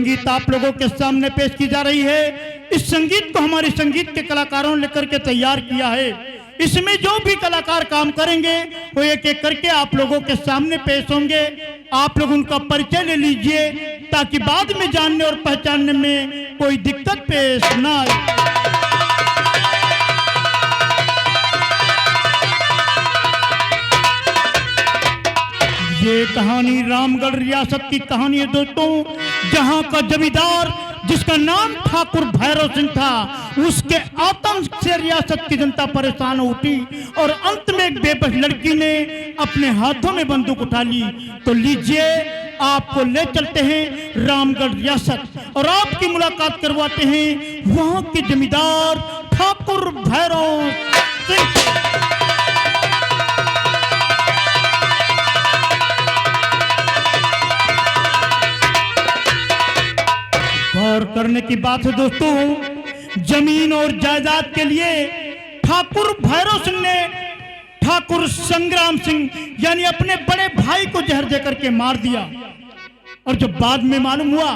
संगीत आप लोगों के सामने पेश की जा रही है। इस संगीत को हमारे संगीत के कलाकारों ने लेकर के तैयार किया है। इसमें जो भी कलाकार काम करेंगे वो एक एक करके आप लोगों के सामने पेश होंगे। आप लोग उनका परिचय ले लीजिए ताकि बाद में जानने और पहचानने में कोई दिक्कत पेश ना आए। ये कहानी रामगढ़ रियासत की कहानी है दोस्तों, जहां का जमींदार जिसका नाम ठाकुर भैरव सिंह था, उसके आतंक से रियासत की जनता परेशान उठी और अंत में एक बेबस लड़की ने अपने हाथों में बंदूक उठा ली। तो लीजिए आपको ले चलते हैं रामगढ़ रियासत और आपकी मुलाकात करवाते हैं वहां के जमींदार ठाकुर भैरव सिंह। गौर करने की बात है दोस्तों, जमीन और जायदाद के लिए ठाकुर भैरव सिंह ने ठाकुर संग्राम सिंह यानी अपने बड़े भाई को जहर देकर के मार दिया। और जब बाद में मालूम हुआ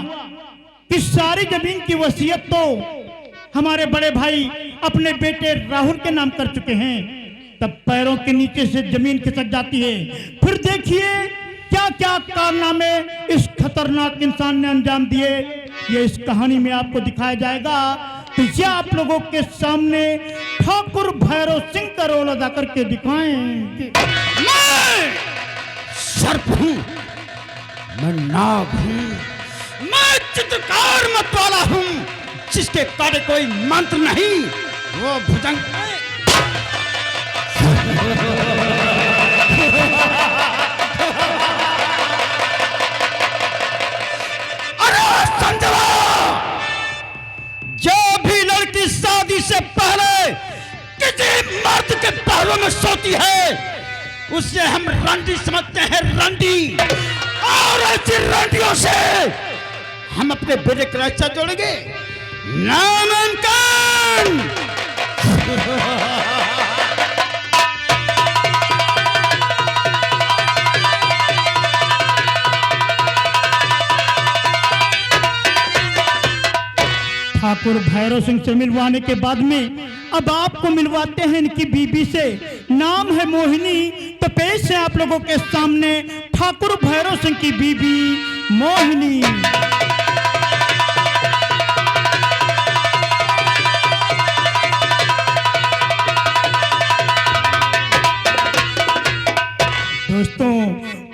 कि सारी जमीन की वसीयत तो हमारे बड़े भाई अपने बेटे राहुल के नाम कर चुके हैं, तब पैरों के नीचे से जमीन खिसक जाती है। फिर देखिए क्या क्या कारनामे इस खतरनाक इंसान ने अंजाम दिए, ये इस कहानी में आपको दिखाया जाएगा। तो ये आप लोगों के सामने ठाकुर भैरव सिंह का रोल अदा करके दिखाएंगे। मैं सर्प हूं, मैं नाग हूं, मैं चित्रकार मतवाला हूं, जिसके कार्य कोई मंत्र नहीं, वो भुजंग। से पहले किसी मर्द के पहलू में सोती है उसे हम रंडी समझते हैं, रंडी। और ऐसी रंडियों से हम अपने बेटे का रिश्ता जोड़ेंगे। नामांकन। ठाकुर भैरव सिंह से मिलवाने के बाद में अब आपको मिलवाते हैं इनकी बीबी से, नाम है मोहिनी। तो पेश है आप लोगों के सामने ठाकुर भैरव सिंह की बीबी मोहिनी। दोस्तों,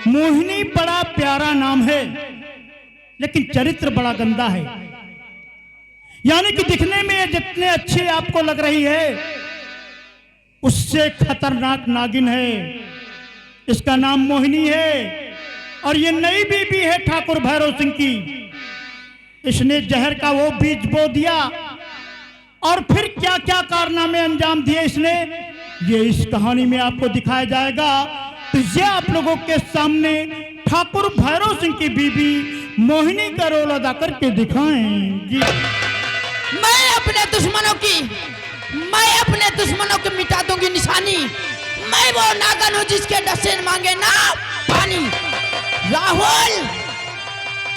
मोहिनी बड़ा प्यारा नाम है, लेकिन चरित्र बड़ा गंदा है। यानी कि दिखने में जितने अच्छे आपको लग रही है, उससे खतरनाक नागिन है। इसका नाम मोहिनी है और ये नई बीबी है ठाकुर भैरव सिंह की। इसने जहर का वो बीज बो दिया और फिर क्या क्या कारनामे अंजाम दिए इसने, ये इस कहानी में आपको दिखाया जाएगा। तो ये आप लोगों के सामने ठाकुर भैरव सिंह की बीबी मोहिनी का रोल अदा करके दिखाएंगी। मैं अपने दुश्मनों की मिटा दूंगी निशानी। मैं वो नागन हूं जिसके डसे मांगे ना पानी। राहुल,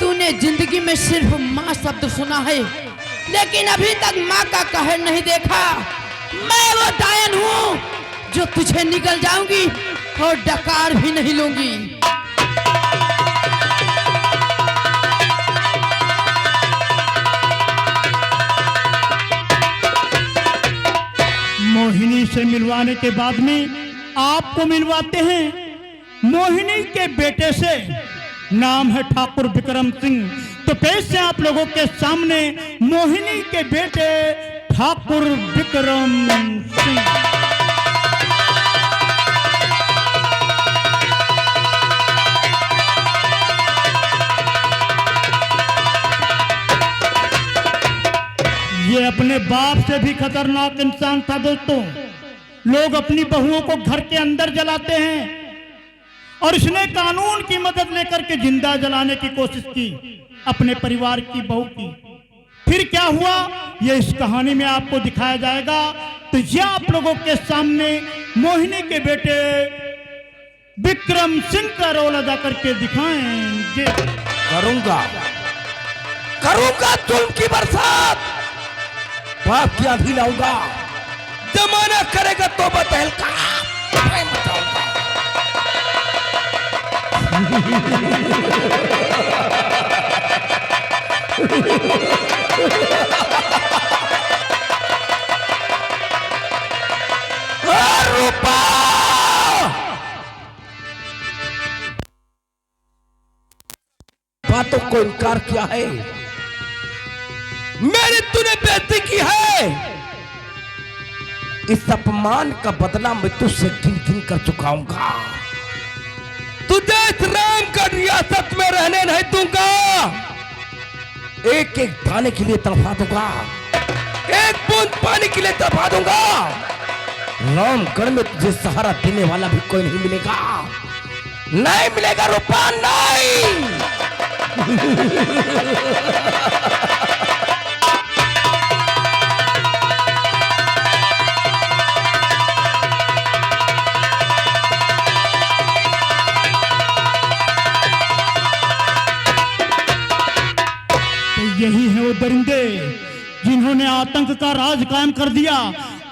तूने जिंदगी में सिर्फ माँ शब्द सुना है, लेकिन अभी तक माँ का कहर नहीं देखा। मैं वो डायन हूं जो तुझे निकल जाऊंगी और डकार भी नहीं लूंगी। मोहिनी से मिलवाने के बाद में आपको मिलवाते हैं मोहिनी के बेटे से, नाम है ठाकुर विक्रम सिंह। तो पेश है आप लोगों के सामने मोहिनी के बेटे ठाकुर विक्रम सिंह। ये अपने बाप से भी खतरनाक इंसान था दोस्तों। लोग अपनी बहुओं को घर के अंदर जलाते हैं और इसने कानून की मदद लेकर के जिंदा जलाने की कोशिश की अपने परिवार की बहू की। फिर क्या हुआ ये इस कहानी में आपको दिखाया जाएगा। तो ये आप लोगों के सामने मोहिनी के बेटे विक्रम सिंह का रोल अदा करके दिखाएंगे। करूंगा करूंगा जुल्म की बरसात, बाप की आंधी लाऊंगा, जमाना करेगा तो बतहलका मैं मचाऊंगा। रूपा बातों को इनकार किया है, मेरी तूने बेइज्जती की है, इस अपमान का बदला मैं तुझसे गिन गिन कर चुकाऊंगा। तुझे इस रामगढ़ रियासत में रहने नहीं दूंगा, एक एक दाने के लिए तड़पा दूंगा, एक बूंद पानी के लिए तड़पा दूंगा। रामगढ़ में तुझे सहारा देने वाला भी कोई नहीं मिलेगा, नहीं मिलेगा रूपा, नहीं। यही है वो दरिंदे जिन्होंने आतंक का राज कायम कर दिया,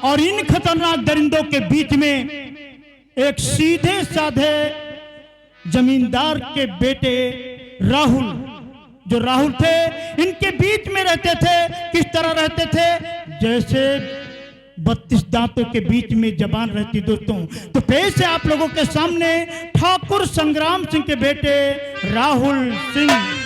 और इन खतरनाक दरिंदों के बीच में एक सीधे साधे जमींदार के बेटे राहुल, जो राहुल थे, इनके बीच में रहते थे। किस तरह रहते थे? जैसे 32 दांतों के बीच में जबान रहती। दोस्तों, तो पेश है आप लोगों के सामने ठाकुर संग्राम सिंह के बेटे राहुल सिंह।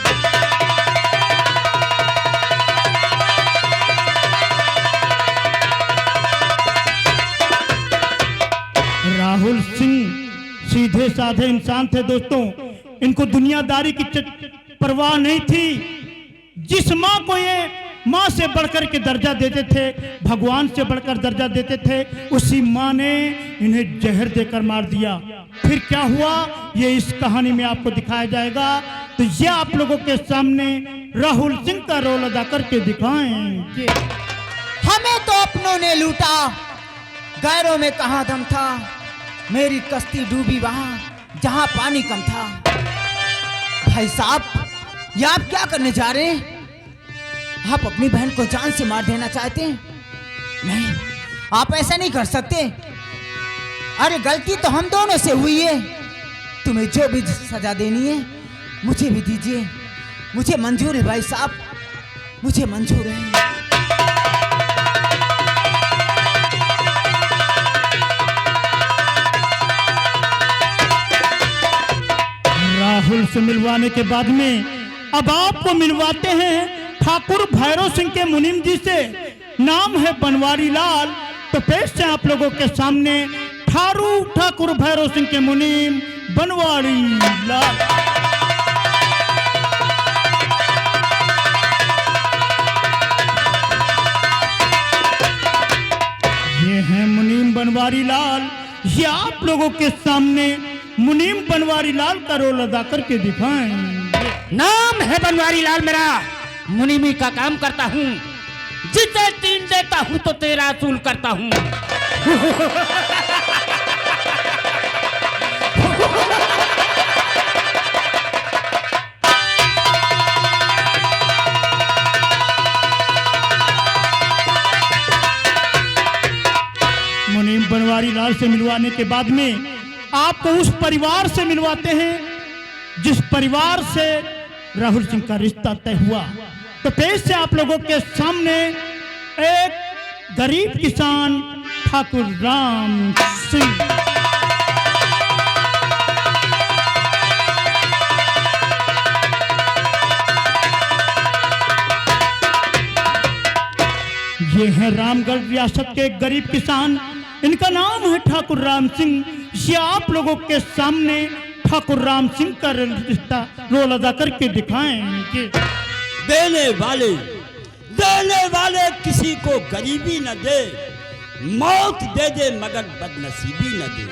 राहुल सिंह सीधे साधे इंसान थे दोस्तों, इनको दुनियादारी की परवाह नहीं थी। जिस माँ को ये माँ से बढ़कर के दर्जा देते थे, भगवान से बढ़कर दर्जा देते थे, उसी माँ ने इन्हें जहर देकर मार दिया। फिर क्या हुआ ये इस कहानी में आपको दिखाया जाएगा। तो ये आप लोगों के सामने राहुल सिंह का रोल अदा करके दिखाएंगे। हमें तो अपनों ने लूटा, गैरों में कहाँ दम था, मेरी कश्ती डूबी वहां जहां पानी कम था। भाई साहब, ये आप क्या करने जा रहे हैं? आप अपनी बहन को जान से मार देना चाहते हैं? नहीं, आप ऐसा नहीं कर सकते। अरे गलती तो हम दोनों से हुई है, तुम्हें जो भी सजा देनी है मुझे भी दीजिए, मुझे मंजूर है भाई साहब, मुझे मंजूर है। राहुल से मिलवाने के बाद में अब आपको मिलवाते हैं ठाकुर भैरव सिंह के मुनीम जी से। नाम है बनवारी लाल। तो पेश है आप लोगों के सामने ठाकुर भैरव सिंह के मुनीम बनवारी लाल। ये है मुनीम बनवारी लाल। ये आप लोगों के सामने मुनीम बनवारी लाल का रोल अदा करके दिखाएंगे। नाम है बनवारी लाल मेरा, मुनीमी का काम करता हूँ, जिसे 3 देता हूँ तो 13 असूल करता हूँ। मुनीम बनवारी लाल से मिलवाने के बाद में आपको उस परिवार से मिलवाते हैं जिस परिवार से राहुल सिंह का रिश्ता तय हुआ। तो पेश है आप लोगों के सामने एक गरीब किसान ठाकुर राम सिंह। ये है रामगढ़ रियासत के गरीब किसान, इनका नाम है ठाकुर राम सिंह। ये आप लोगों के सामने ठाकुर राम सिंह का रिश्ता रोल अदा करके दिखाएंगे। देने वाले किसी को गरीबी न दे, मौत दे दे मगर बदनसीबी न दे।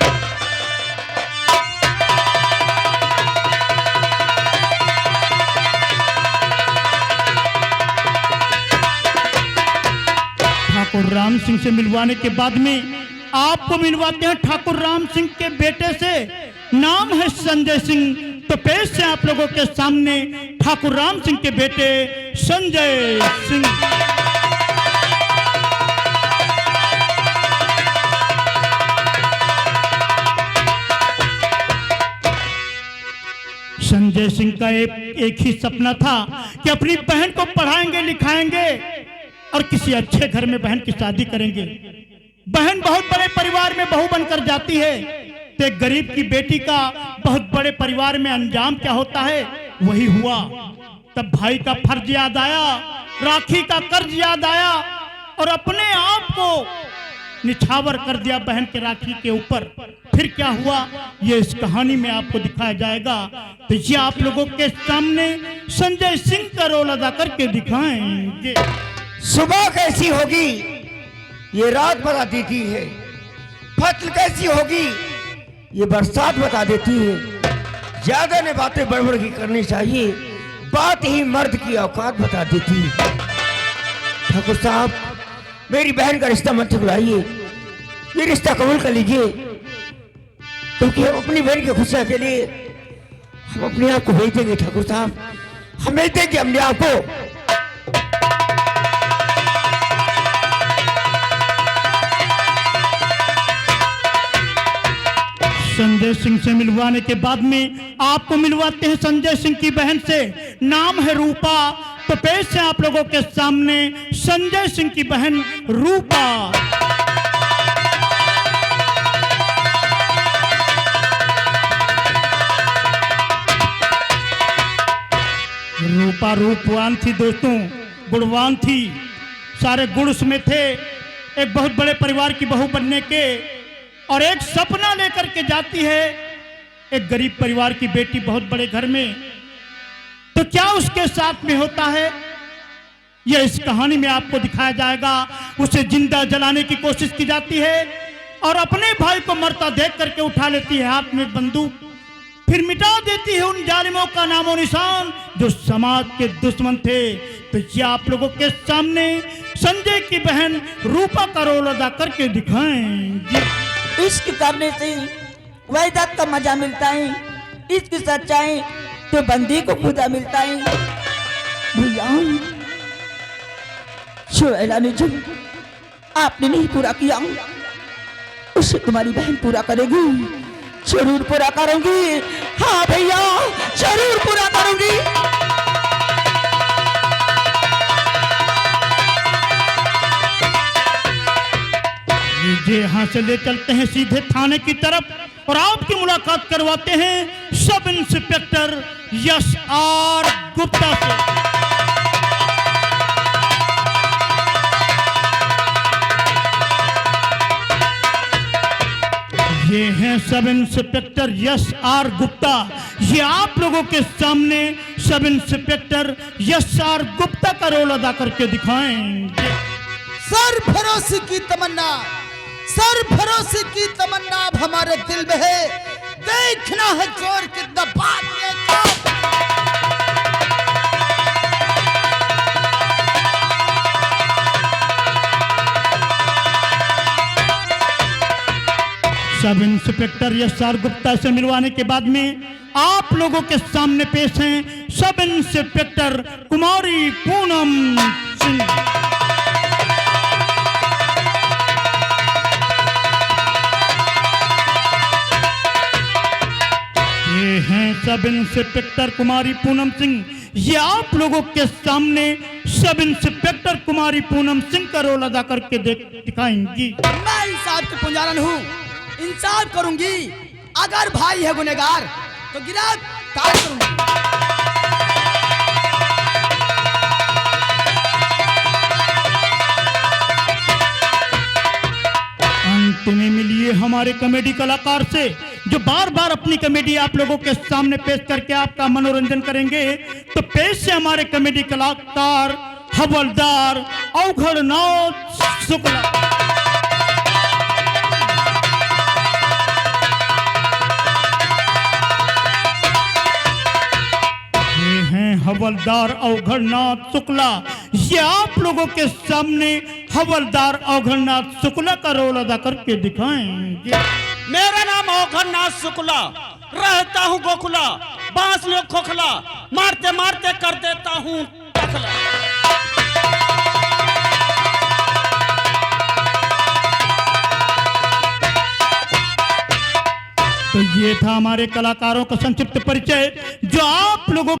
ठाकुर राम सिंह से मिलवाने के बाद में आपको मिलवाते हैं ठाकुर राम सिंह के बेटे से। नाम है संजय सिंह। तो पेश है आप लोगों के सामने ठाकुर राम सिंह के बेटे संजय सिंह। संजय सिंह का एक ही सपना था कि अपनी बहन को पढ़ाएंगे लिखाएंगे और किसी अच्छे घर में बहन की शादी करेंगे। बहन बहुत बड़े परिवार में बहू बनकर जाती है तो एक गरीब की बेटी का बहुत बड़े परिवार में अंजाम क्या होता है वही हुआ। तब भाई का फर्ज याद आया, राखी का कर्ज याद आया और अपने आप को निछावर कर दिया बहन के राखी के ऊपर। फिर क्या हुआ ये इस कहानी में आपको दिखाया जाएगा। तो ये आप लोगों के सामने संजय सिंह का रोल अदा करके दिखाएंगे। सुबह कैसी होगी ये रात बता देती है, फसल कैसी होगी ये बरसात बता देती है। ज्यादा ने बातें बड़बड़ की करनी चाहिए, बात ही मर्द की औकात बता देती है। ठाकुर साहब मेरी बहन का रिश्ता मत ठुकराइए, ये रिश्ता कबूल कर लीजिए क्योंकि हम अपनी बहन की खुशियां के लिए हम अपने आप को बेच देंगे। ठाकुर साहब हम बेच देंगे अपने आप को। संजय सिंह से मिलवाने के बाद में आपको मिलवाते हैं संजय सिंह की बहन से, नाम है रूपा। तो पेश है आप लोगों के सामने संजय सिंह की बहन रूपा। रूपा रूपवान थी दोस्तों, गुणवान थी, सारे गुण उसमें थे। एक बहुत बड़े परिवार की बहू बनने के और एक सपना लेकर के जाती है एक गरीब परिवार की बेटी बहुत बड़े घर में। तो क्या उसके साथ में होता है यह इस कहानी में आपको दिखाया जाएगा। उसे जिंदा जलाने की कोशिश की जाती है और अपने भाई को मरता देख करके उठा लेती है हाथ में बंदूक, फिर मिटा देती है उन जालिमों का नामो निशान जो समाज के दुश्मन थे। तो ये आप लोगों के सामने संजय की बहन रूपा का रोल अदा करके दिखाएंगे। इश्क करने से वैदत का मजा मिलता है, इश्क सच्चाई तो बंदी को खुदा मिलता है। भैया जो ऐलान जो आपने नहीं पूरा किया उसे तुम्हारी बहन पूरा करेगी, जरूर पूरा करूंगी। हाँ भैया जरूर पूरा करूंगी। ये यहाँ से ले चलते हैं सीधे थाने की तरफ और आपकी मुलाकात करवाते हैं sub inspector Yash are Gupta से। ये हैं sub inspector Yash are Gupta. ये आप लोगों के सामने sub inspector Yash are Gupta का रोल अदा करके दिखाएंगे। सरफरोशी की तमन्ना, सरफरोशी की तमन्ना अब हमारे दिल में है। देखना है जोर कितना बात sub inspector Yash are Gupta से मिलवाने के बाद में आप लोगों के सामने पेश हैं सब इंस्पेक्टर कुमारी पूनम सिंह। ये हैं सब इंस्पेक्टर कुमारी पूनम सिंह। ये आप लोगों के सामने सब इंस्पेक्टर कुमारी पूनम सिंह का रोल अदा करके दिखाएंगी। मैं इंसाफ की पुंजारन हूँ, इंसाफ करूंगी। अगर भाई है गुनहगार तो गिरफ्तार करूंगी। अंत में मिलिए हमारे कॉमेडी कलाकार से जो बार बार अपनी कॉमेडी आप लोगों के सामने पेश करके आपका मनोरंजन करेंगे। तो पेश से हमारे कॉमेडी कलाकार हवलदार अवघड़नाथ शुक्ला। हवलदार अवघड़नाथ शुक्ला। ये आप लोगों के सामने हवलदार अवघड़नाथ शुक्ला का रोल अदा करके दिखाएंगे। मेरा नाम अवघड़नाथ शुक्ला, रहता हूँ गोखला, बांस में खोखला, मारते मारते कर देता हूँ टकला। ये था हमारे कलाकारों का संक्षिप्त परिचय जो आप लोगों